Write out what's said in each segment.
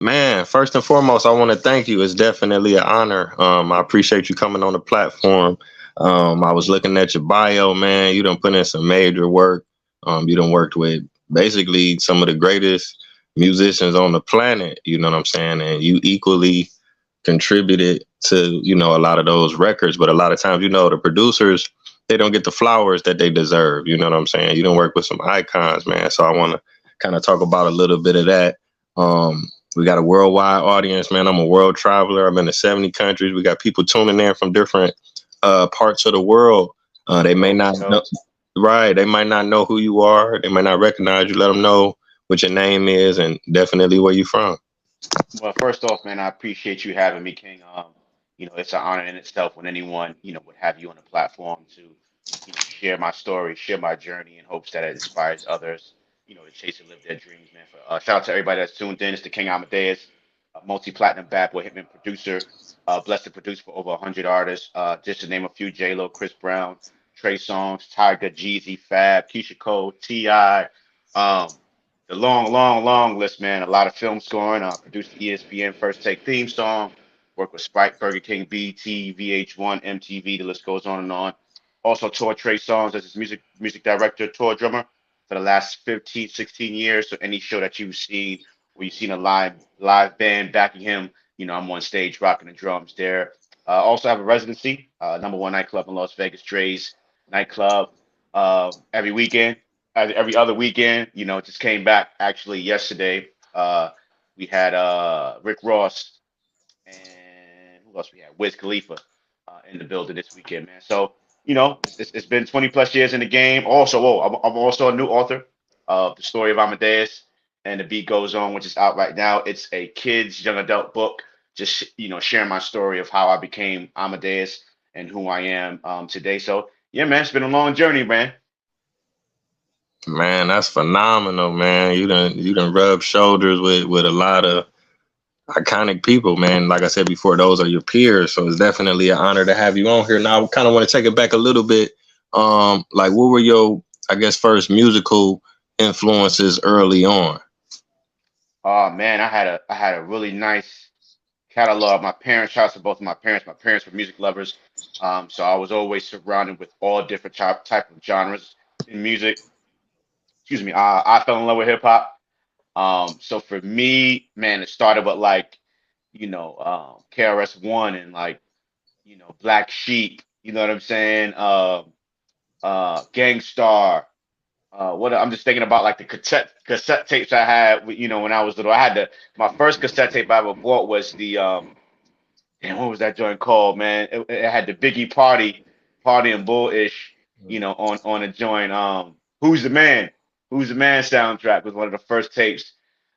Man, first and foremost, I want to thank you. It's definitely an honor. I appreciate you coming on the platform. I was looking at your bio, man. You done put in some major work. You done worked with basically some of the greatest musicians on the planet. You know what I'm saying? And you equally contributed to, a lot of those records. But a lot of times, the producers, they don't get the flowers that they deserve. You know what I'm saying? You don't work with some icons, man. So I want to kind of talk about a little bit of that. We got a worldwide audience, man. I'm a world traveler. I've been to 70 countries. We got people tuning in from different parts of the world. They may not know, right? They might not know who you are. They might not recognize you. Let them know what your name is and definitely where you from. Well, first off, man, I appreciate you having me, King. It's an honor in itself when anyone, would have you on the platform to, share my story, share my journey in hopes that it inspires others, to chase and live their dreams, man. Shout out to everybody that's tuned in. It's the King Amadeus, a multi-platinum bad boy hitman producer, blessed to produce for over 100 artists. Just to name a few, J-Lo, Chris Brown, Trey Songz, Tiger, Jeezy, Fab, Keisha Cole, T.I., the long, long, long list, man. A lot of film scoring. Produced the ESPN First Take theme song. Worked with Spike, Burger King, BT, VH1, MTV. The list goes on and on. Also toured Trey Songz as his music director, tour drummer for the last 15, 16 years. So any show that you've seen where you've seen a live band backing him, I'm on stage rocking the drums there. Also have a residency, number one nightclub in Las Vegas, Dre's nightclub, every weekend every other weekend. Just came back actually yesterday. We had Rick Ross and who else we had? Wiz Khalifa in the building this weekend, man. So it's been 20 plus years in the game. Also, I'm also a new author of the Story of Amadeus, and the beat goes on, which is out right now. It's a kids young adult book, just sharing my story of how I became Amadeus and who I am today. So yeah, man, it's been a long journey, man. Man, that's phenomenal, man. You done rub shoulders with a lot of iconic people, man. Like I said before, those are your peers, so it's definitely an honor to have you on here. Now, I kind of want to take it back a little bit. Like, what were your, I guess, first musical influences early on? Oh man, I had a really nice catalog. My parents, shout out to both of my parents. My parents were music lovers, so I was always surrounded with all different type of genres in music. Excuse me. I fell in love with hip hop. So for me, man, it started with like KRS One and like Black Sheep. You know what I'm saying? Gangstar. What I'm just thinking about like the cassette tapes I had, when I was little. I had my first cassette tape I ever bought was the damn, what was that joint called, man? It had the Biggie Party and Bullish, on a joint. Who's the Man? Who's the Man soundtrack was one of the first tapes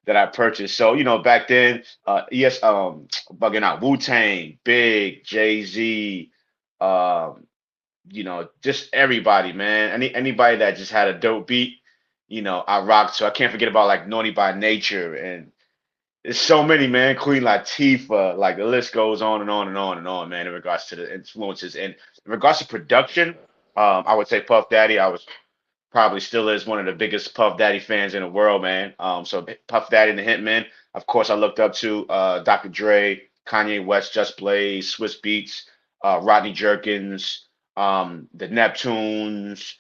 that I purchased. So back then, yes, bugging out Wu Tang, Big, Jay Z, um, just everybody, man. Anybody that just had a dope beat, I rocked. So I can't forget about like Naughty by Nature and there's so many, man. Queen Latifah, like the list goes on and on and on and on, man. In regards to the influences and in regards to production, I would say Puff Daddy. I was probably still is one of the biggest Puff Daddy fans in the world, man. So Puff Daddy and the Hitmen. Of course, I looked up to Dr. Dre, Kanye West, Just Blaze, Swiss Beats, Rodney Jerkins, the Neptunes.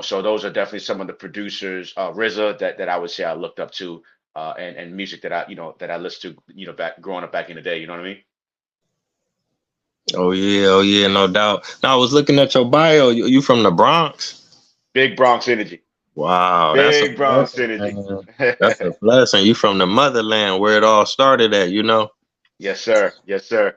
So those are definitely some of the producers, RZA, that I would say I looked up to, and music that I listened to, back growing up back in the day. You know what I mean? Oh yeah, no doubt. Now I was looking at your bio. You from the Bronx? Big Bronx energy. Wow, that's a Big Bronx blessing, energy. man. That's a blessing. You from the motherland where it all started at, you know? Yes, sir. Yes, sir.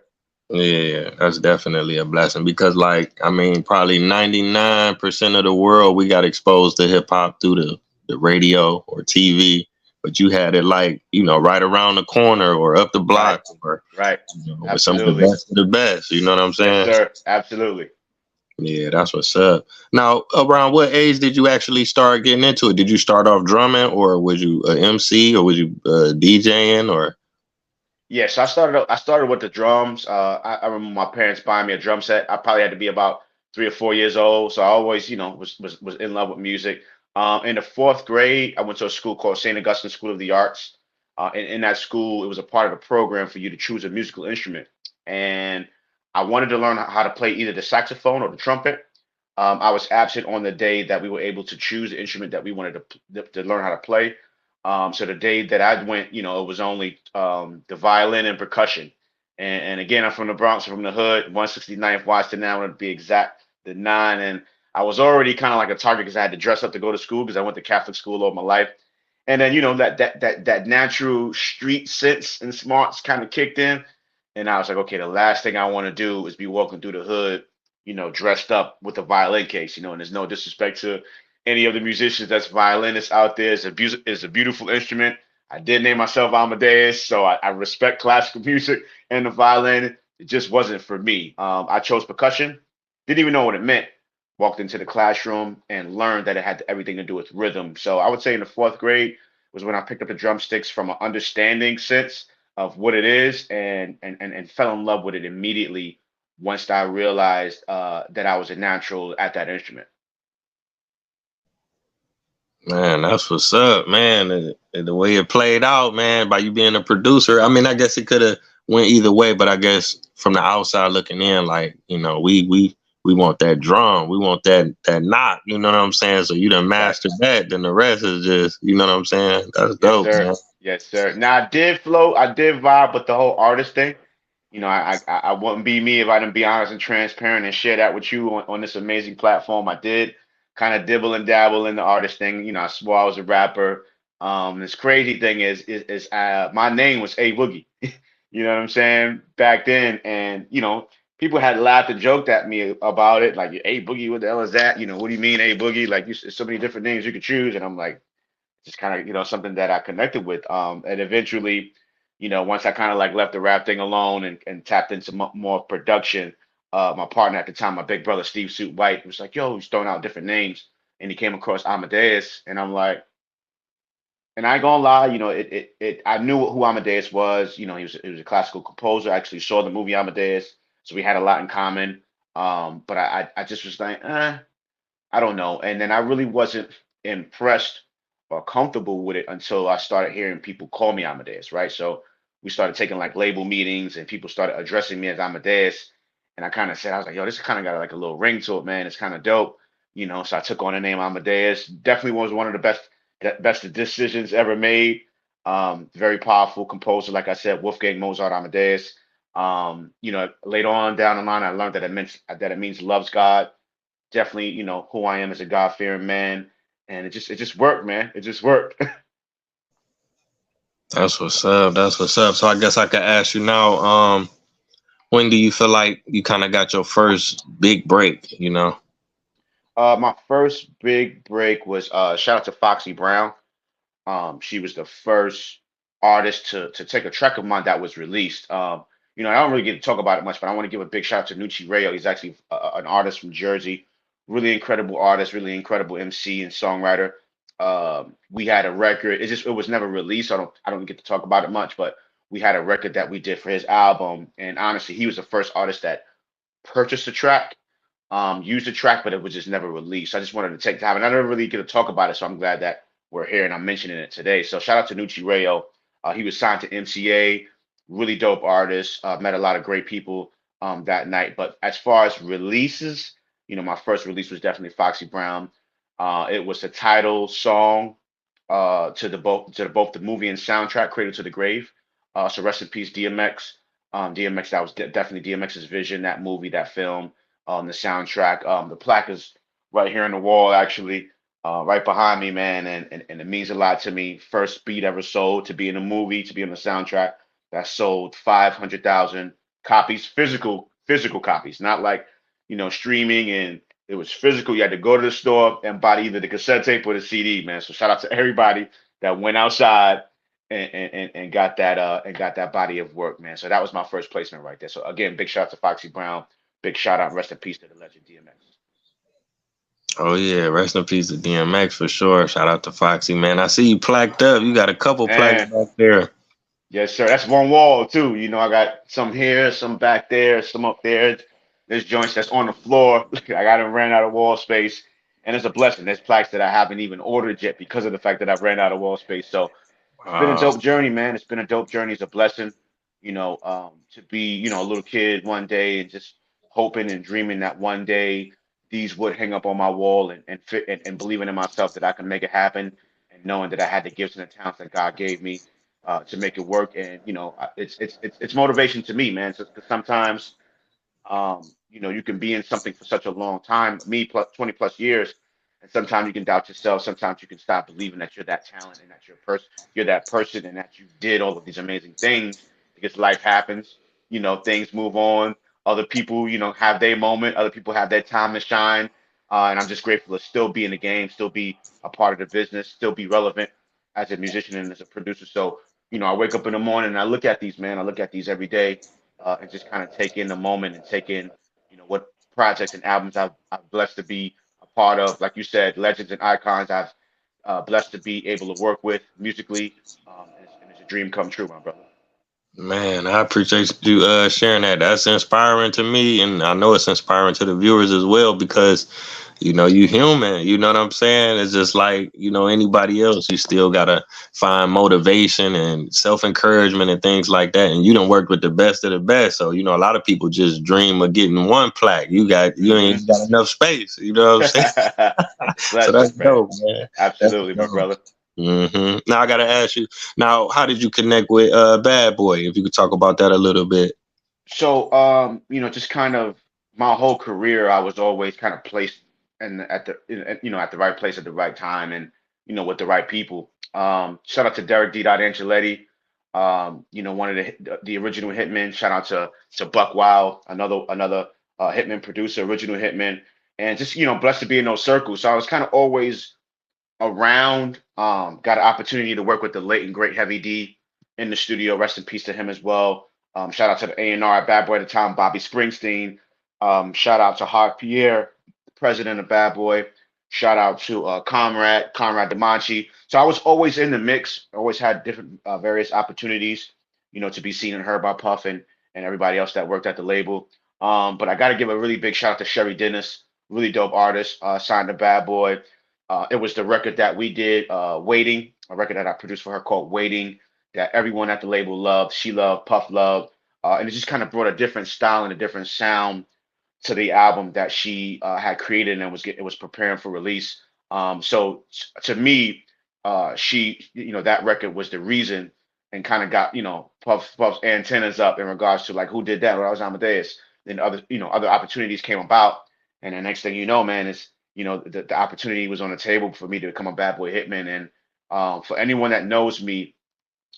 Yeah, that's definitely a blessing because, like, I mean, probably 99% of the world we got exposed to hip hop through the radio or TV, but you had it like, right around the corner or up the Right. block or, Right. with some of the Absolutely. best of the best. You know what I'm Yes, saying? sir. Absolutely. Yeah, that's what's up. Now, around what age did you actually start getting into it? Did you start off drumming or was you a MC or was you DJing or? Yes, I started with the drums. I remember my parents buying me a drum set. I probably had to be about 3 or 4 years old. So I always, was in love with music. In the fourth grade, I went to a school called St. Augustine School of the Arts. In that school, it was a part of the program for you to choose a musical instrument. And I wanted to learn how to play either the saxophone or the trumpet. I was absent on the day that we were able to choose the instrument that we wanted to learn how to play. So the day that I went, it was only the violin and percussion. And again, I'm from the Bronx, from the hood, 169th Washington now, to be exact, the nine. And I was already kind of like a target because I had to dress up to go to school because I went to Catholic school all my life. And then that natural street sense and smarts kind of kicked in, and I was like, okay, the last thing I want to do is be walking through the hood, dressed up with a violin case, and there's no disrespect to any of the musicians that's violinists out there. It's a beautiful instrument. I did name myself Amadeus, so I respect classical music and the violin. It just wasn't for me. I chose percussion. Didn't even know what it meant. Walked into the classroom and learned that it had everything to do with rhythm. So I would say in the fourth grade was when I picked up the drumsticks from an understanding sense of what it is, and fell in love with it immediately once I realized that I was a natural at that instrument. Man, that's what's up, man. The way it played out, man, by you being a producer. I mean, I guess it could have went either way, but I guess from the outside looking in, like, we want that drum, we want that knock, you know what I'm saying? So you done Right. mastered that, then the rest is just, you know what I'm saying? That's Yes, dope, sir. man. Yes, sir. Now I did flow, I did vibe with the whole artist thing. I wouldn't be me if I didn't be honest and transparent and share that with you on this amazing platform. I did kind of dibble and dabble in the artist thing. I swore I was a rapper. This crazy thing is my name was A Boogie. You know what I'm saying? Back then, and people had laughed and joked at me about it, like A Boogie, what the hell is that? What do you mean A Boogie? Like, there's so many different names you could choose, and I'm like, just kind of something that I connected with. And eventually, once I kind of like left the rap thing alone and tapped into more production, my partner at the time, my big brother Steve Suit White, was like, "Yo, he's throwing out different names," and he came across Amadeus, and I'm like, and I ain't gonna lie, I knew who Amadeus was. He was a classical composer. I actually saw the movie Amadeus, so we had a lot in common. But I just was like, I don't know. And then I really wasn't impressed or comfortable with it until I started hearing people call me Amadeus, right? So we started taking like label meetings and people started addressing me as Amadeus. And I kind of said, I was like, yo, this kind of got like a little ring to it, man. It's kind of dope. So I took on the name Amadeus. Definitely was one of the best decisions ever made. Very powerful composer, like I said, Wolfgang Mozart Amadeus. Later on down the line, I learned that it means loves God. Definitely, who I am as a God fearing man, and it just worked, man. It just worked. That's what's up. That's what's up. So I guess I could ask you now, when do you feel like you kind of got your first big break? My first big break was shout out to Foxy Brown. She was the first artist to take a track of mine that was released. I don't really get to talk about it much, but I want to give a big shout out to Nucci Rayo. He's actually an artist from Jersey, really incredible artist, really incredible MC and songwriter. We had a record. It was never released. So I don't get to talk about it much, but we had a record that we did for his album. And honestly, he was the first artist that purchased the track, used the track, but it was just never released. So I just wanted to take time, and I never really get to talk about it. So I'm glad that we're here and I'm mentioning it today. So shout out to Nucci Rayo. He was signed to MCA, really dope artist. Met a lot of great people that night. But as far as releases, my first release was definitely Foxy Brown. It was the title song to both the movie and soundtrack, Cradle to the Grave. So rest in peace, DMX. DMX, that was definitely DMX's vision, that movie, that film, the soundtrack. The plaque is right here on the wall, actually, right behind me, man, and it means a lot to me. First beat ever sold to be in a movie, to be on the soundtrack that sold 500,000 copies, physical copies, not like streaming, and it was physical. You had to go to the store and buy either the cassette tape or the CD, man. So shout out to everybody that went outside and got that body of work, man. So that was my first placement right there. So again, big shout out to Foxy Brown. Big shout out, rest in peace to the legend DMX. Oh yeah, rest in peace to DMX for sure. Shout out to Foxy, man. I see you plaqued up. You got a couple plaques Man, back there. yes, sir. That's one wall too. I got some here, some back there, some up there. There's joints that's on the floor. I got to ran out of wall space, and it's a blessing. There's plaques that I haven't even ordered yet because of the fact that I've ran out of wall space. So It's been a Uh, dope journey, man. It's been a dope journey. It's a blessing, to be, a little kid one day and just hoping and dreaming that one day these would hang up on my wall and fit and believing in myself that I can make it happen and knowing that I had the gifts and the talents that God gave me to make it work. And, it's motivation to me, man. So, 'cause sometimes you can be in something for such a long time, me plus 20 plus years, and sometimes you can doubt yourself. Sometimes you can stop believing that you're that talent and that you're that person and that you did all of these amazing things because life happens. Things move on. Other people, have their moment. Other people have their time to shine. And I'm just grateful to still be in the game, still be a part of the business, still be relevant as a musician and as a producer. So, I wake up in the morning and I look at these, man. I look at these every day and just kind of take in the moment and take in, what projects and albums I've blessed to be a part of. Like you said, legends and icons I've blessed to be able to work with musically. And it's a dream come true, my brother. Man, I appreciate you sharing that. That's inspiring to me, and I know it's inspiring to the viewers as well because you human. You know what I'm saying? It's just like anybody else. You still gotta find motivation and self encouragement and things like that. And you don't work with the best of the best, so a lot of people just dream of getting one plaque. You Hmm. ain't got enough space. You know what I'm saying? So that's Blessings, man. dope, man. That's Absolutely, my dope. brother. Now I gotta ask you. Now, how did you connect with Bad Boy? If you could talk about that a little bit. So, just kind of my whole career, I was always kind of placed and at the right place at the right time, and with the right people. Shout out to Derek D. Angeletti, one of the original Hitmen. Shout out to Buck Wild, another Hitman producer, original Hitman, and just blessed to be in those circles. So I was kind of always around. Got an opportunity to work with the late and great Heavy D in the studio. Rest in peace to him as well. Shout out to the A&R at Bad Boy at the time, Bobby Springsteen. Shout out to Hart Pierre, the president of Bad Boy. Shout out to Conrad DeMonchi. So I was always in the mix. Always had different various opportunities, to be seen and heard by Puff and everybody else that worked at the label. But I got to give a really big shout out to Sherry Dennis, really dope artist, signed to Bad Boy. It was the record that we did, Waiting, a record that I produced for her called Waiting, that everyone at the label loved. She loved, Puff loved. And it just kind of brought a different style and a different sound to the album that she had created and it was preparing for release. So to me, that record was the reason and kind of got, Puff's antennas up in regards to like who did that? Well, I was Amadeus. Then other opportunities came about. And the next thing you know, man, is the opportunity was on the table for me to become a bad boy hitman. And for anyone that knows me,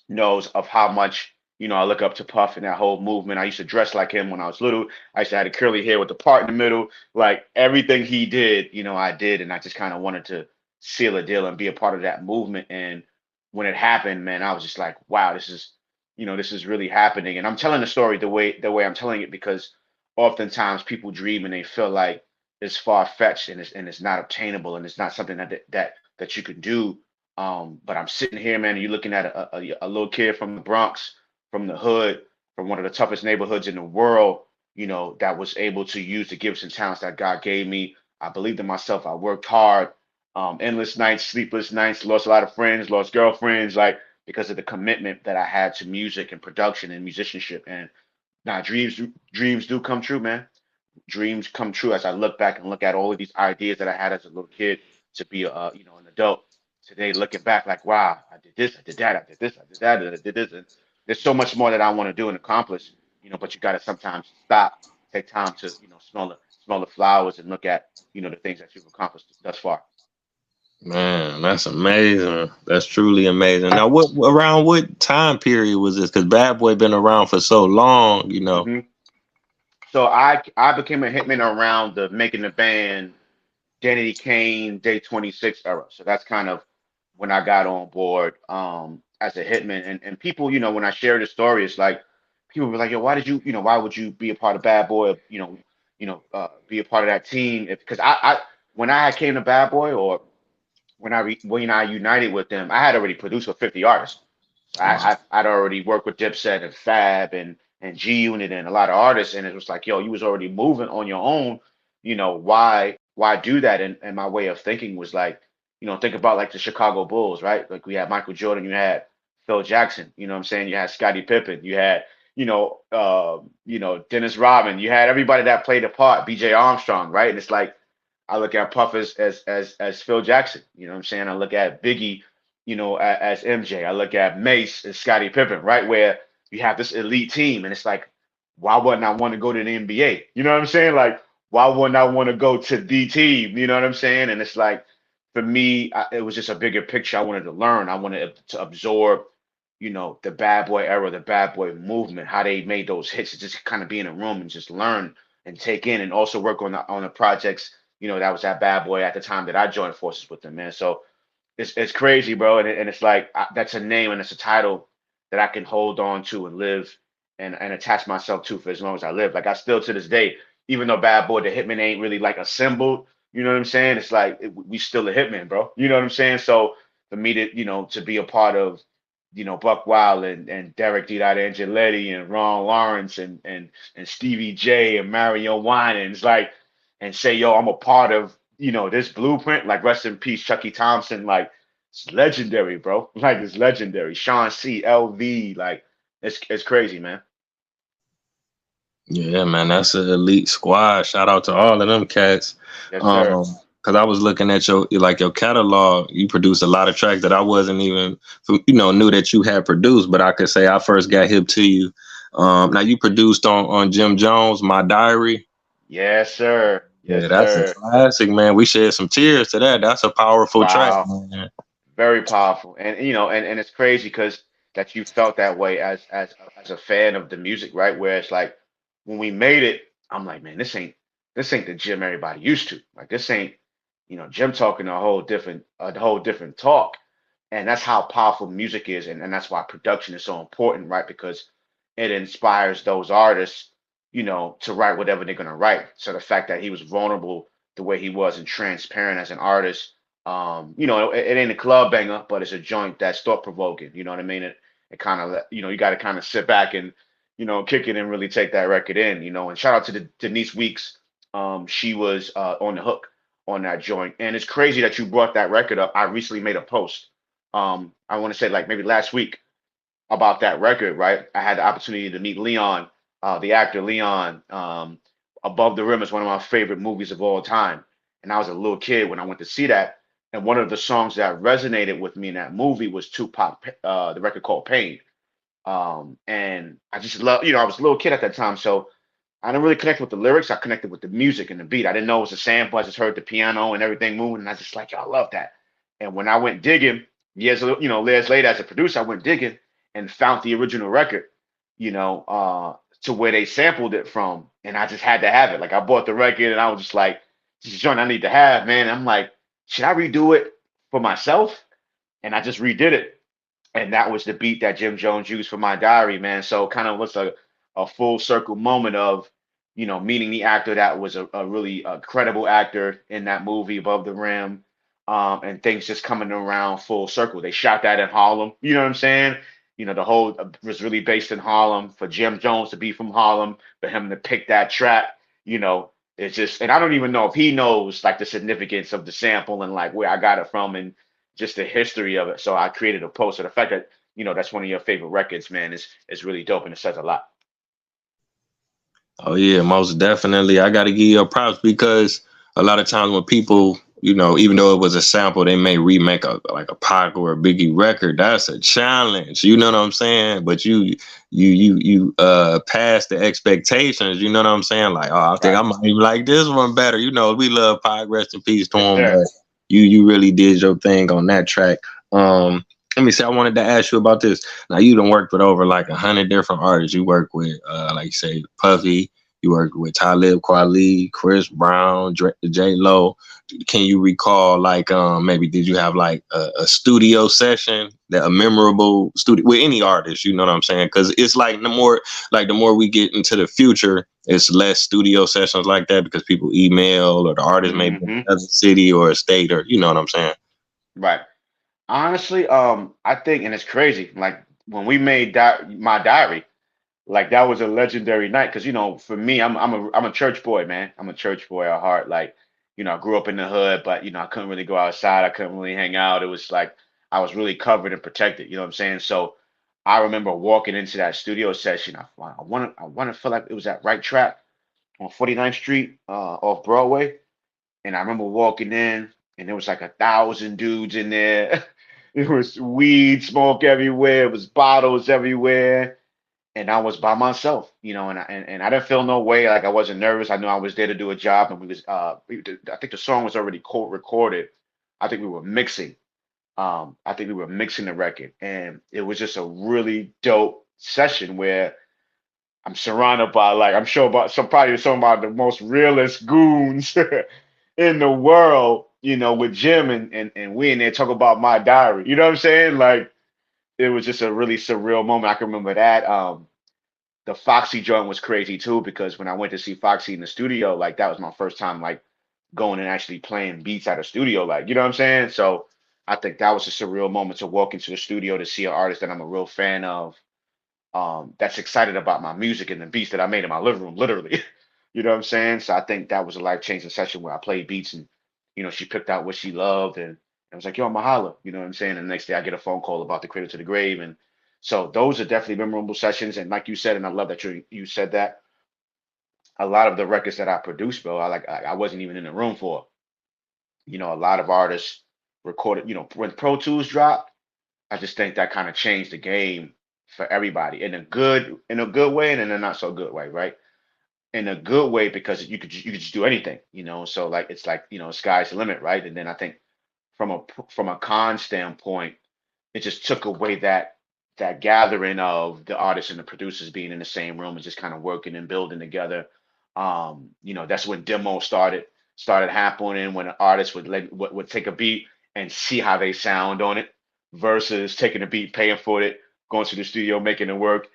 knows of how much I look up to Puff and that whole movement. I used to dress like him when I was little. I used to have a curly hair with the part in the middle. Like everything he did, I did, and I just kind of wanted to seal a deal and be a part of that movement. And when it happened, man, I was just like, wow, this is really happening. And I'm telling the story the way I'm telling it because oftentimes people dream and they feel like it's far fetched and it's not obtainable and it's not something that you could do but I'm sitting here, man, and you're looking at a little kid from the Bronx, from the hood, from one of the toughest neighborhoods in the world, that was able to use the gifts and talents that God gave me. I believed in myself. I worked hard, endless nights, sleepless nights, lost a lot of friends, lost girlfriends, like because of the commitment that I had to music and production and musicianship. And now dreams do come true, man. Dreams come true as I look back and look at all of these ideas that I had as a little kid to be an adult. Today, looking back, like wow, I did this, I did that, I did this, I did that, I did this, and there's so much more that I want to do and accomplish. But you got to sometimes stop, take time to smell the flowers and look at the things that you've accomplished thus far. Man, that's amazing. That's truly amazing. Now, around what time period was this? Because Bad Boy been around for so long. Hmm. So I became a hitman around the making the band Danity Kane Day 26 era. So that's kind of when I got on board as a hitman. And people, when I share the story, it's like people were like, yo, why would you be a part of Bad Boy? Be a part of that team? Because when I came to Bad Boy or when I united with them, I had already produced for 50 artists. So I'd already worked with Dipset and Fab and G Unit and a lot of artists, and it was like, yo, you was already moving on your own. Why do that? And my way of thinking was like, think about like the Chicago Bulls, right? Like we had Michael Jordan, you had Phil Jackson. You know what I'm saying? You had Scottie Pippen. You had, Dennis Rodman. You had everybody that played a part. B.J. Armstrong, right? And it's like I look at Puff as Phil Jackson. You know what I'm saying? I look at Biggie, as MJ. I look at Mace as Scottie Pippen, right? Where you have this elite team, and it's like, why wouldn't I want to go to the NBA? You know what I'm saying? Like, why wouldn't I want to go to the team? You know what I'm saying? And it's like, for me, it was just a bigger picture. I wanted to learn. I wanted to absorb, the bad boy era, the bad boy movement, how they made those hits, just kind of be in a room and just learn and take in, and also work on the projects, that was that bad boy at the time that I joined forces with them, man. So it's crazy, bro, and it's like that's a name and it's a title that I can hold on to and live and attach myself to for as long as I live. Like I still to this day, even though Bad Boy the Hitman ain't really like assembled, you know what I'm saying? It's like we still a Hitman, bro. You know what I'm saying? So for me to to be a part of Buck Wild and Derek D. Angeletti and Ron Lawrence and Stevie J and Mario Winans, like, and say, yo, I'm a part of this blueprint. Like, rest in peace, Chucky Thompson. Like, it's legendary, bro. Like, it's legendary. Sean C. LV. Like, it's crazy, man. Yeah, man, that's an elite squad. Shout out to all of them cats. Yes, sir. Um, because I was looking at your catalog. You produced a lot of tracks that I wasn't even knew that you had produced, but I could say I first got hip to you. Now you produced on Jim Jones, My Diary. Yes, sir. Yeah, Yes, that's a sir. classic, man. We shed some tears to that. That's a powerful track, Wow. man. Very powerful. And and it's crazy because that you felt that way as a fan of the music, right? Where it's like when we made it, I'm like, man, this ain't the Jim everybody used to. Like, this ain't, Jim talking a whole different talk. And that's how powerful music is, and that's why production is so important, right? Because it inspires those artists, to write whatever they're gonna write. So the fact that he was vulnerable the way he was and transparent as an artist, it ain't a club banger, but it's a joint that's thought provoking. You know what I mean? It kind of, you got to kind of sit back and, kick it and really take that record in. And shout out to Denise Weeks. She was on the hook on that joint, and it's crazy that you brought that record up. I recently made a post. I want to say like maybe last week about that record, right? I had the opportunity to meet Leon, the actor Leon. Above the Rim is one of my favorite movies of all time. And I was a little kid when I went to see that. And one of the songs that resonated with me in that movie was Tupac, the record called Pain. And I just love, I was a little kid at that time. So I didn't really connect with the lyrics. I connected with the music and the beat. I didn't know it was a sample. I just heard the piano and everything moving. And I just like, yo, I love that. And when I went digging, years later as a producer, I went digging and found the original record, to where they sampled it from. And I just had to have it. Like, I bought the record and I was just like, this is a joint I need to have, man. And I'm like, should I redo it for myself? And I just redid it. And that was the beat that Jim Jones used for My Diary, man. So kind of was a full circle moment of, meeting the actor that was a really credible actor in that movie, Above the Rim, and things just coming around full circle. They shot that in Harlem. You know what I'm saying? The whole was really based in Harlem. For Jim Jones to be from Harlem, for him to pick that track, it's just, and I don't even know if he knows like the significance of the sample and like where I got it from and just the history of it. So I created a post. So the fact that that's one of your favorite records, man, is really dope and it says a lot. Oh yeah, most definitely. I got to give you props because a lot of times when people, even though it was a sample, they may remake like a Pac or a Biggie record. That's a challenge. You know what I'm saying? But you pass the expectations. You know what I'm saying? Like, oh, I think Right. I might even like this one better. We love Pac. Rest in peace to Yes, him. sir. But you really did your thing on that track. Let me see. I wanted to ask you about this. Now you done worked with over like 100 different artists. You work with, like you say, Puffy. You worked with Talib Kweli, Chris Brown, J Lo. Can you recall like maybe did you have like a studio session, that a memorable studio with any artist? You know what I'm saying? Because it's like the more we get into the future, it's less studio sessions like that because people email or the artist may be in Hmm. another city or a state or you know what I'm saying. Right. Honestly, I think, and it's crazy. Like when we made that My Diary, like that was a legendary night because for me, I'm a church boy, man. I'm a church boy at heart. Like, I grew up in the hood, but I couldn't really go outside. I couldn't really hang out. It was like I was really covered and protected. You know what I'm saying? So I remember walking into that studio session. I want to feel like it was at Right Track on 49th Street, off Broadway. And I remember walking in, and there was like 1,000 dudes in there. It was weed smoke everywhere. It was bottles everywhere, and I was by myself, and I didn't feel no way. Like I wasn't nervous. I knew I was there to do a job, and I think the song was already recorded. I think we were mixing. I think we were mixing the record, and it was just a really dope session where I'm surrounded by, like, I'm sure about some of the most realest goons in the world, with Jim, and we in there talk about my diary. You know what I'm saying? Like, it was just a really surreal moment. I can remember that. The Foxy joint was crazy too, because when I went to see Foxy in the studio, like that was my first time like going and actually playing beats at a studio, like, you know what I'm saying? So I think that was a surreal moment to walk into the studio to see an artist that I'm a real fan of, that's excited about my music and the beats that I made in my living room, literally. You know what I'm saying? So I think that was a life-changing session where I played beats, and she picked out what she loved, and I was like, yo, I'm a holla. You know what I'm saying? And the next day I get a phone call about the Cradle to the Grave. And so those are definitely memorable sessions. And like you said, and I love that you said that, a lot of the records that I produced, bro, I wasn't even in the room for. A lot of artists recorded, when Pro Tools dropped, I just think that kind of changed the game for everybody in a good way, and in a not so good way, right? In a good way, because you could just do anything, so like it's like, sky's the limit, right? And then I think from a con standpoint, it just took away that gathering of the artists and the producers being in the same room and just kind of working and building together. That's when demos started happening, when an artist would take a beat and see how they sound on it, versus taking a beat, paying for it, going to the studio, making it work.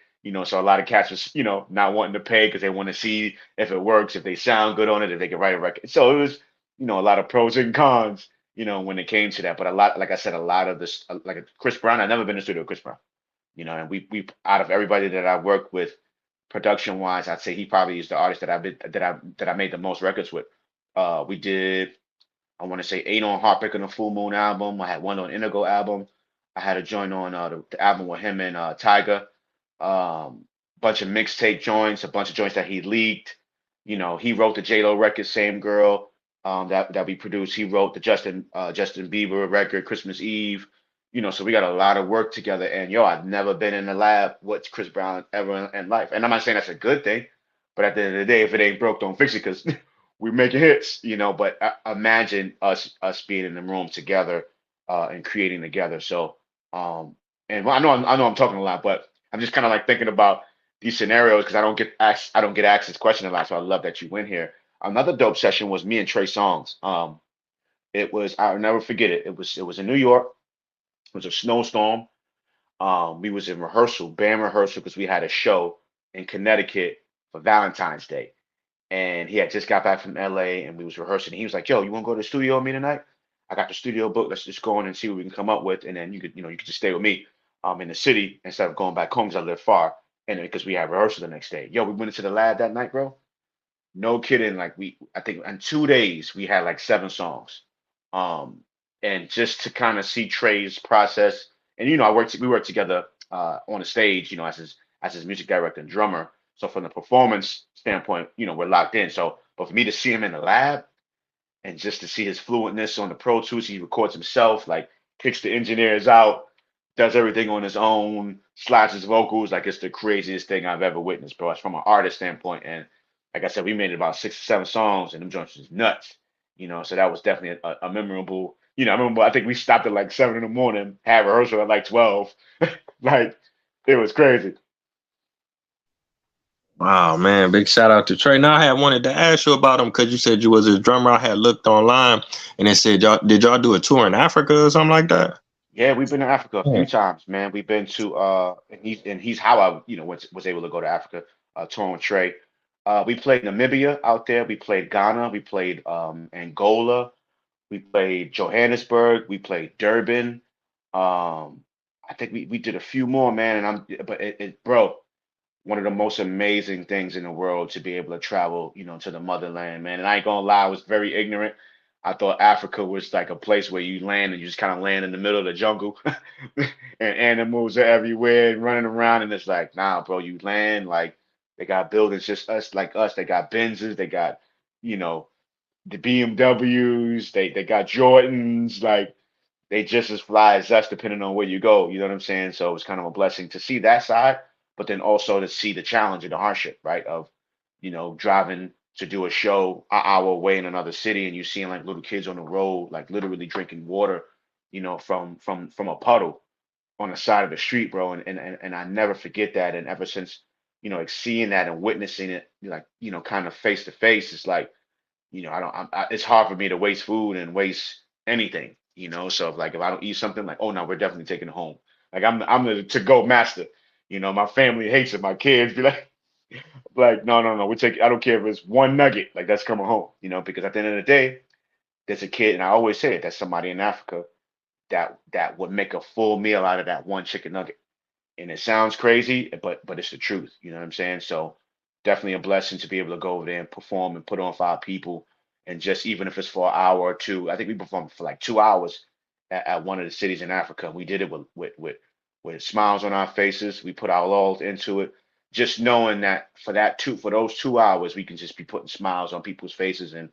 So a lot of cats was, not wanting to pay because they want to see if it works, if they sound good on it, if they can write a record. So it was, a lot of pros and cons, when it came to that. But a lot, like I said, a lot of this, like Chris Brown, I've never been to the studio with Chris Brown, and we out of everybody that I worked with, production wise, I'd say he probably is the artist that I made the most records with. We did, I want to say, 8 on Heartbreak on the Full Moon album. I had 1 on Indigo album. I had a joint on the album with him and Tyga. Bunch of mixtape joints, a bunch of joints that he leaked. He wrote the J Lo record, Same Girl, that we produced. He wrote the Justin Bieber record, Christmas Eve. So we got a lot of work together. And yo, I've never been in the lab with Chris Brown ever in life. And I'm not saying that's a good thing, but at the end of the day, if it ain't broke, don't fix it, because we're making hits. But imagine us being in the room together, and creating together. So, and I know I'm talking a lot, but I'm just kind of like thinking about these scenarios because I don't get asked this question a lot. So I love that you went here. Another dope session was me and Trey Songz. It was, I'll never forget it. It was in New York. It was a snowstorm. We was in rehearsal, band rehearsal, because we had a show in Connecticut for Valentine's Day, and he had just got back from LA, and we was rehearsing. He was like, "Yo, you want to go to the studio with me tonight? I got the studio book. Let's just go in and see what we can come up with, and then you could just stay with me, in the city instead of going back home because I live far, and because we had rehearsal the next day." Yo, we went into the lab that night, bro. No kidding. Like, I think in 2 days we had like 7 songs. Um, and just to kind of see Trey's process, and we worked together on the stage, as his music director and drummer. So from the performance standpoint, we're locked in. So, but for me to see him in the lab and just to see his fluentness on the Pro Tools, he records himself, like kicks the engineers out, does everything on his own, slides his vocals. Like, it's the craziest thing I've ever witnessed, bro. It's from an artist standpoint. And like I said, we made about 6 or 7 songs, and them joints was nuts. So that was definitely a memorable. I remember, I think we stopped at like 7 in the morning, had rehearsal at like 12. Like, it was crazy. Wow, man, big shout out to Trey. Now I had wanted to ask you about him because you said you was his drummer. I had looked online and it said y'all do a tour in Africa or something like that? Yeah, we've been to Africa a Yeah. few times, man. We've been to and he's how I was able to go to Africa, touring with Trey. We played Namibia out there. We played Ghana. We played Angola. We played Johannesburg. We played Durban. I think we did a few more, man. And but bro, one of the most amazing things in the world to be able to travel, to the motherland, man. And I ain't gonna lie, I was very ignorant. I thought Africa was like a place where you land and you just kind of land in the middle of the jungle and animals are everywhere and running around. And it's like, nah, bro, you land like they got buildings just us like us. They got Benzes, they got, you know, the BMWs, they got Jordans, like they just as fly as us, depending on where you go. You know what I'm saying? So it's kind of a blessing to see that side, but then also to see the challenge and the hardship, right? Of, driving to do a show an hour away in another city, and you seeing like little kids on the road, like literally drinking water, from a puddle on the side of the street, bro. And I never forget that. And ever since, like seeing that and witnessing it, like, kind of face to face, it's like, I don't. it's hard for me to waste food and waste anything. So if I don't eat something, like, oh no, we're definitely taking it home. Like I'm the to go master. My family hates it. My kids be like, no, no, no, we take. I don't care if it's one nugget. Like that's coming home. Because at the end of the day, there's a kid, and I always say it. That's somebody in Africa that would make a full meal out of that one chicken nugget. And it sounds crazy, but it's the truth. You know what I'm saying? So definitely a blessing to be able to go over there and perform and put on for our people. And just even if it's for an hour or two, I think we performed for like 2 hours at one of the cities in Africa. We did it with smiles on our faces. We put our all into it, just knowing that for those 2 hours, we can just be putting smiles on people's faces and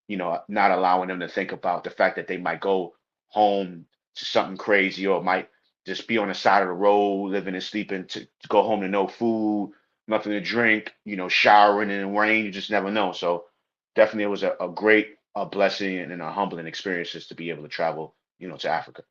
not allowing them to think about the fact that they might go home to something crazy or might just be on the side of the road, living and sleeping to go home to no food, nothing to drink, showering in the rain. You just never know. So definitely it was a great blessing and a humbling experiences to be able to travel, to Africa.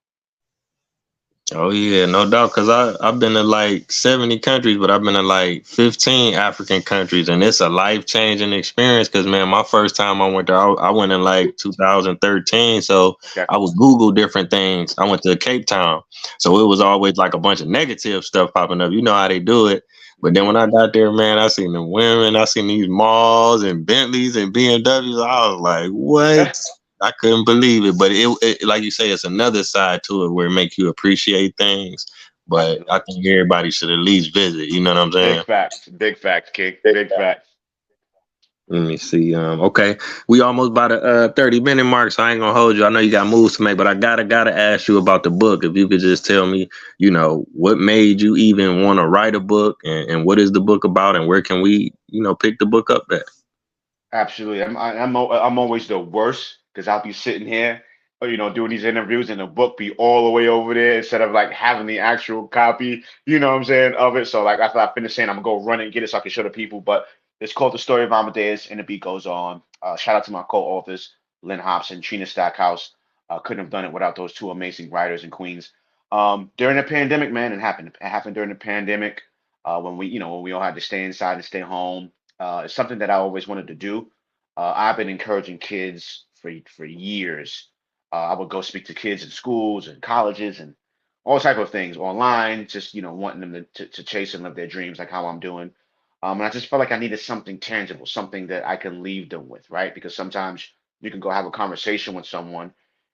Oh yeah, no doubt. Cause I've been to like 70 countries, but I've been to like 15 African countries, and it's a life changing experience. Cause man, my first time I went there, I went in like 2013, so Okay. I would Google different things. I went to Cape Town, so it was always like a bunch of negative stuff popping up. You know how they do it. But then when I got there, man, I seen the women, I seen these malls and Bentleys and BMWs. I was like, what? I couldn't believe it, but like you say, it's another side to it where it makes you appreciate things. But I Absolutely. think everybody should at least visit. You know what I'm saying? Big facts, King. Big facts. Let me see. Okay, we almost by the 30-minute mark, so I ain't gonna hold you. I know you got moves to make, but I gotta ask you about the book. If you could just tell me, what made you even want to write a book, and what is the book about, and where can we, pick the book up at? Absolutely. I'm always the worst because I'll be sitting here, doing these interviews and the book be all the way over there instead of like having the actual copy, what I'm saying, of it. So like after I finish saying, I'm gonna go run and get it so I can show the people. But it's called The Story of Amadeus and the beat goes on. Shout out to my co-authors, Lynn Hobson, Trina Stackhouse. Couldn't have done it without those two amazing writers and queens. During the pandemic, man, it happened during the pandemic, when we all had to stay inside and stay home. It's something that I always wanted to do. I've been encouraging kids for years. I would go speak to kids in schools and colleges and all type of things online, just wanting them to chase and live their dreams, like how I'm doing. And I just felt like I needed something tangible, something that I can leave them with, right? Because sometimes you can go have a conversation with someone,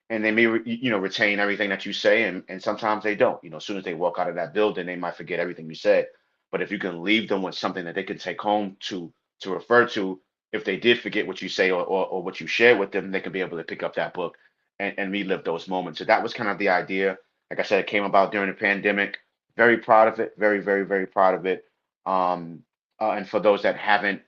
and they may retain everything that you say, and sometimes they don't. As soon as they walk out of that building, they might forget everything you said. But if you can leave them with something that they can take home to refer to, if they did forget what you say or what you shared with them, they can be able to pick up that book and relive those moments. So that was kind of the idea. Like I said, it came about during the pandemic. Very proud of it. Very, very, very proud of it. And for those that haven't,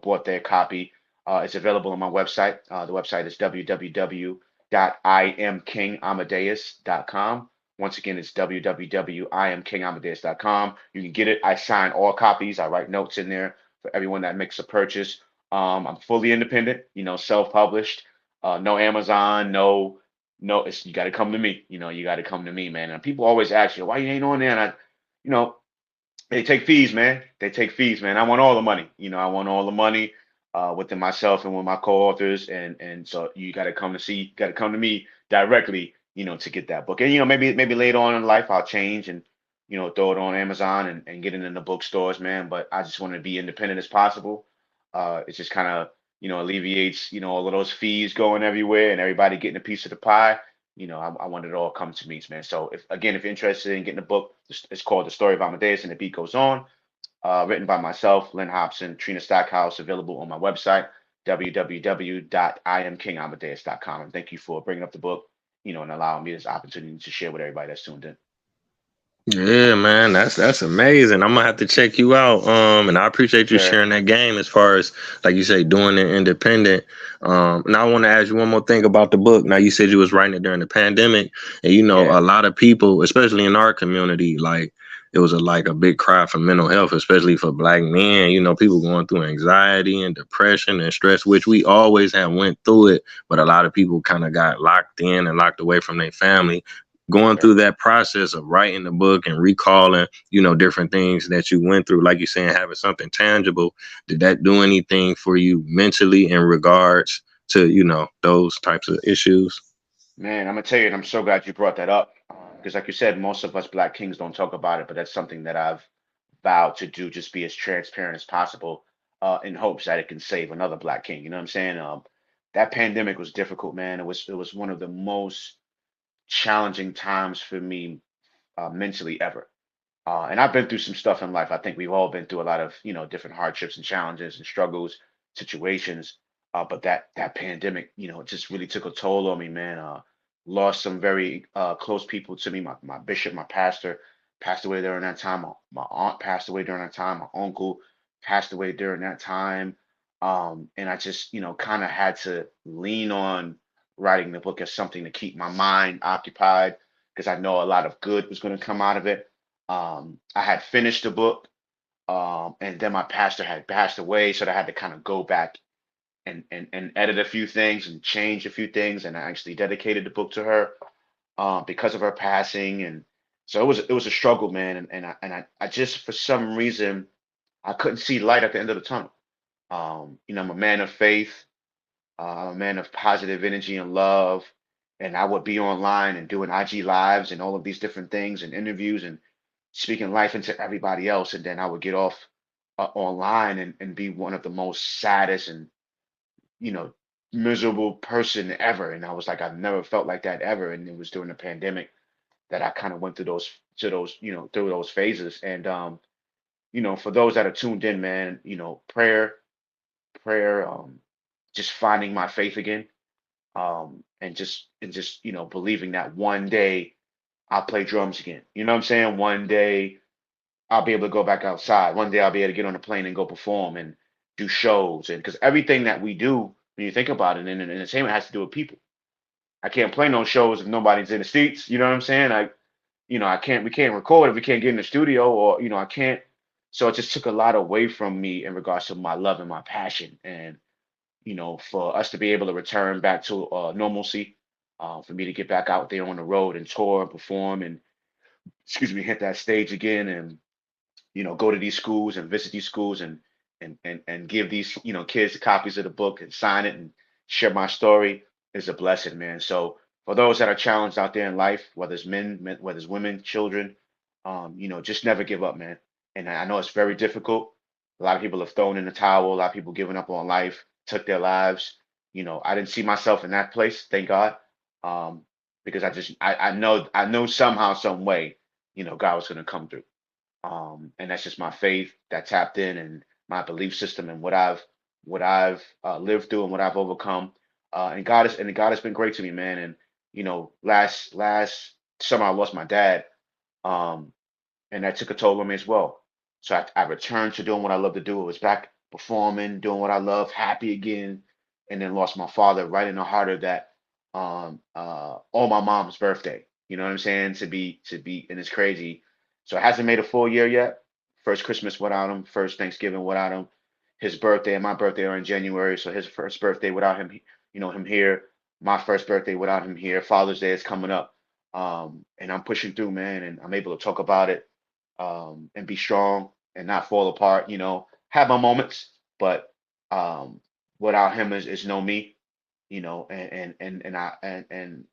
bought their copy, it's available on my website. The website is www.imkingamadeus.com. Once again, it's www.imkingamadeus.com. You can get it. I sign all copies. I write notes in there for everyone that makes a purchase. I'm fully independent, self-published. No Amazon, no. You got to come to me. You got to come to me, man. And people always ask you why you ain't on there, and you know, they take fees, man. They take fees, man. I want all the money. I want all the money within myself and with my co-authors, and so you got to come to me directly, to get that book. And maybe later on in life I'll change and throw it on Amazon and get it in the bookstores, man. But I just want to be independent as possible. It just kind of alleviates all of those fees going everywhere and everybody getting a piece of the pie. I want it all come to me, man. So if you're interested in getting a book, it's called The Story of Amadeus and the Beat Goes On, written by myself, Lynn Hobson, Trina Stackhouse, available on my website, www.iamkingamadeus.com. And thank you for bringing up the book, and allowing me this opportunity to share with everybody that's tuned in. Yeah, man, that's amazing. I'm gonna have to check you out. And I appreciate you Sure. sharing that game as far as like you say, doing it independent. Now I want to ask you one more thing about the book. Now you said you was writing it during the pandemic, and Yeah. a lot of people, especially in our community, like it was like a big cry for mental health, especially for Black men. People going through anxiety and depression and stress, which we always have went through it, but a lot of people kind of got locked in and locked away from their family. Going Sure. through that process of writing the book and recalling, different things that you went through, like you're saying, having something tangible, did that do anything for you mentally in regards to, those types of issues? Man, I'm gonna tell you, and I'm so glad you brought that up. Because like you said, most of us Black kings don't talk about it, but that's something that I've vowed to do, just be as transparent as possible, in hopes that it can save another Black king. You know what I'm saying? That pandemic was difficult, man. It was one of the most challenging times for me, mentally ever. And I've been through some stuff in life. I think we've all been through a lot of, different hardships and challenges and struggles, situations. But that pandemic, it just really took a toll on me, man. Lost some very close people to me. My bishop, my pastor, passed away during that time. My aunt passed away during that time. My uncle passed away during that time. And I just, kind of had to lean on writing the book as something to keep my mind occupied because I know a lot of good was going to come out of it. I had finished the book, and then my pastor had passed away, so I had to kind of go back and edit a few things and change a few things, and I actually dedicated the book to her, because of her passing, and so it was a struggle, man, and I just for some reason I couldn't see light at the end of the tunnel. I'm a man of faith, I'm a man of positive energy and love, and I would be online and doing IG lives and all of these different things and interviews and speaking life into everybody else, and then I would get off, online and be one of the most saddest and you know miserable person ever. And I was like, I've never felt like that ever. And it was during the pandemic that I kind of went through those phases. And for those that are tuned in, man, prayer, just finding my faith again, and just believing that one day I'll play drums again. You know what I'm saying? One day I'll be able to go back outside. One day I'll be able to get on a plane and go perform and do shows. And because everything that we do, when you think about it, in entertainment has to do with people. I can't play no shows if nobody's in the seats. You know what I'm saying? We can't record if we can't get in the studio, or, I can't. So it just took a lot away from me in regards to my love and my passion. And, for us to be able to return back to normalcy, for me to get back out there on the road and tour and perform and, excuse me, hit that stage again and go to these schools and visit these schools and give these kids copies of the book and sign it and share my story is a blessing, man. So for those that are challenged out there in life, whether it's whether it's women, children, just never give up, man. And I know it's very difficult. A lot of people have thrown in the towel. A lot of people giving up on life, took their lives. I didn't see myself in that place, thank God, um, because I know somehow, some way, God was going to come through, and that's just my faith that tapped in and my belief system and what I've lived through and what I've overcome. And God has been great to me, man. And last summer I lost my dad, um, and that took a toll on me as well. So I returned to doing what I love to do. I was back performing, doing what I love, happy again, and then lost my father right in the heart of that, on my mom's birthday. You know what I'm saying? And it's crazy. So it hasn't made a full year yet. First Christmas without him, first Thanksgiving without him. His birthday and my birthday are in January, so his first birthday without him, him here. My first birthday without him here. Father's Day is coming up, and I'm pushing through, man, and I'm able to talk about it, and be strong and not fall apart. Have my moments, but, um, without him is no me. And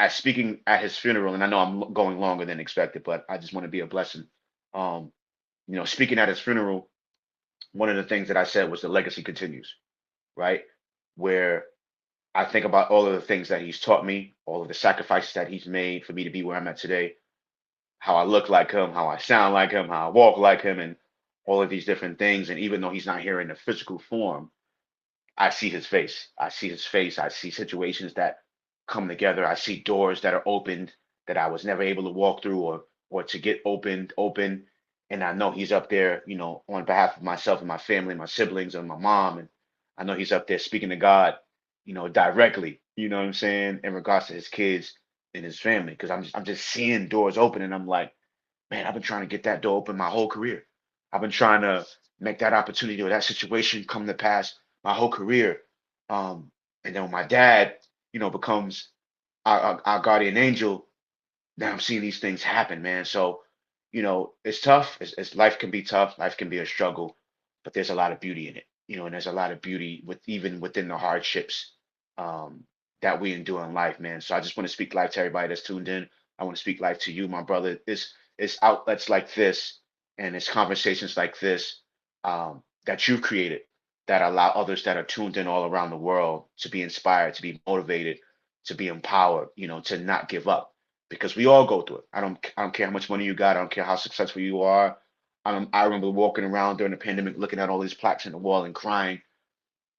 speaking at his funeral, and I know I'm going longer than expected, but I just want to be a blessing. Um, Speaking at his funeral, one of the things that I said was the legacy continues, right? Where I think about all of the things that he's taught me, all of the sacrifices that he's made for me to be where I'm at today, how I look like him, how I sound like him, how I walk like him, and all of these different things. And even though he's not here in the physical form, I see his face. I see his face. I see situations that come together. I see doors that are opened that I was never able to walk through or to get open. And I know he's up there, you know, on behalf of myself and my family, my siblings and my mom. And I know he's up there speaking to God, you know, directly, you know what I'm saying, in regards to his kids and his family. Because I'm just seeing doors open and I'm like, man, I've been trying to get that door open my whole career. I've been trying to make that opportunity or that situation come to pass my whole career. And then when my dad, you know, becomes our guardian angel, now I'm seeing these things happen, man. So, you know, it's tough. It's life can be tough. Life can be a struggle, but there's a lot of beauty in it, you know, and there's a lot of beauty with even within the hardships um, that we endure in life, man. So I just want to speak life to everybody that's tuned in. I want to speak life to you, my brother. It's outlets like this and it's conversations like this that you've created that allow others that are tuned in all around the world to be inspired, to be motivated, to be empowered, you know, to not give up because we all go through it. I don't care how much money you got. I don't care how successful you are. I remember walking around during the pandemic, looking at all these plaques in the wall and crying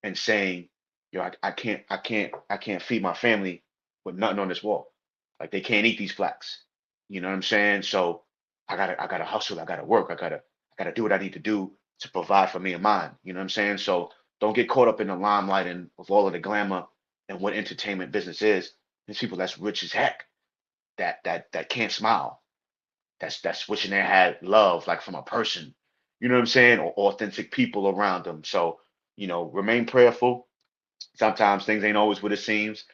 and saying, "Yo, I can't feed my family with nothing on this wall. Like they can't eat these plaques." You know what I'm saying? So I gotta hustle. I gotta work. I gotta do what I need to do to provide for me and mine. You know what I'm saying? So don't get caught up in the limelight and with all of the glamour and what entertainment business is. There's people that's rich as heck that can't smile. That's wishing they had love like from a person. You know what I'm saying? Or authentic people around them. So, you know, remain prayerful. Sometimes things ain't always what it seems.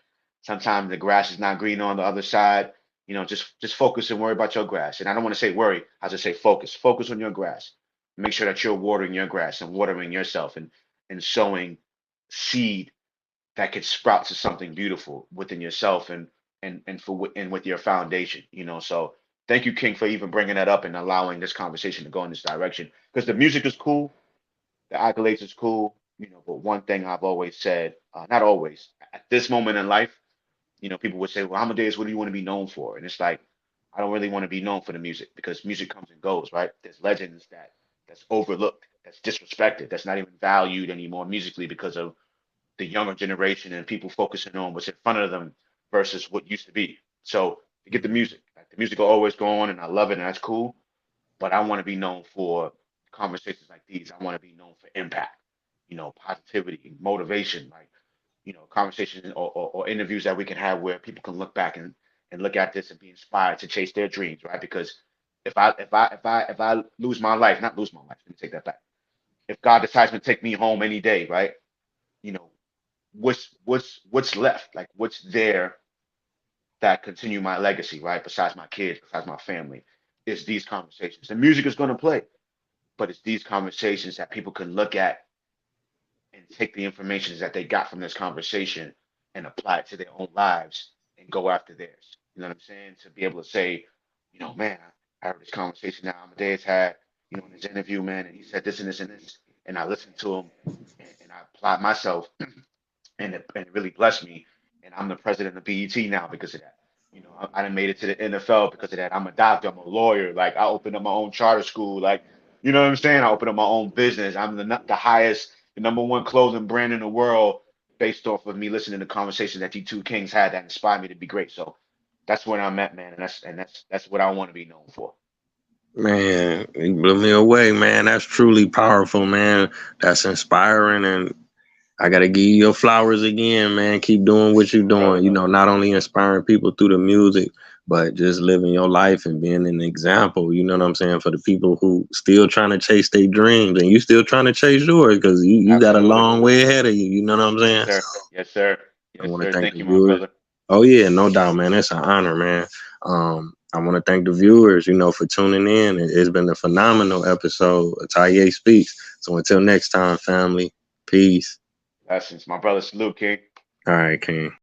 Sometimes the grass is not green on the other side. You know, just focus and worry about your grass. And I don't want to say worry. I just say focus. Focus on your grass. Make sure that you're watering your grass and watering yourself and sowing seed that could sprout to something beautiful within yourself and with your foundation, you know. So thank you, King, for even bringing that up and allowing this conversation to go in this direction because the music is cool, the accolades is cool, you know. But one thing I've always said, not always, at this moment in life, you know, people would say, "Well, Amadeus, what do you want to be known for?" And it's like, I don't really want to be known for the music because music comes and goes, right? There's legends that's overlooked, that's disrespected, that's not even valued anymore musically because of the younger generation and people focusing on what's in front of them versus what used to be. So to get the music, like the music will always go on, and I love it, and that's cool. But I want to be known for conversations like these. I want to be known for impact, you know, positivity, motivation, like you know, conversations or interviews that we can have where people can look back and look at this and be inspired to chase their dreams, right? Because if I lose my life, not lose my life, let me take that back. If God decides to take me home any day, right? You know, what's left? Like what's there that continue my legacy, right? Besides my kids, besides my family, is these conversations. The music is going to play, but it's these conversations that people can look at and take the information that they got from this conversation and apply it to their own lives and go after theirs. You know what I'm saying? To be able to say, you know, man, I heard this conversation that Amadeus had, you know, in his interview, man, and he said this and this and this, and I listened to him and I applied myself and it really blessed me. And I'm the president of BET now because of that. You know, I done made it to the NFL because of that. I'm a doctor. I'm a lawyer. Like I opened up my own charter school. Like, you know what I'm saying? I opened up my own business. I'm the highest, the number one clothing brand in the world based off of me listening to conversations that you two kings had that inspired me to be great. So that's where I'm at, man. And that's what I want to be known for. Man, you blew me away, man. That's truly powerful, man. That's inspiring, and I gotta give you your flowers again, man. Keep doing what you're Brother, doing. You know, not only inspiring people through the music, but just living your life and being an example. You know what I'm saying, for the people who still trying to chase their dreams, and you still trying to chase yours because you got a absolutely. long way ahead of you. You know what I'm Yes, saying? sir. Yes, sir. I Yes, want to sir. thank Thank the you, my viewers. brother. Oh yeah, no doubt, man. It's an honor, man. I want to thank the viewers, you know, for tuning in. It's been a phenomenal episode of Taye Speaks. So until next time, family, peace. Blessings. My brother, salute, King. All right, King.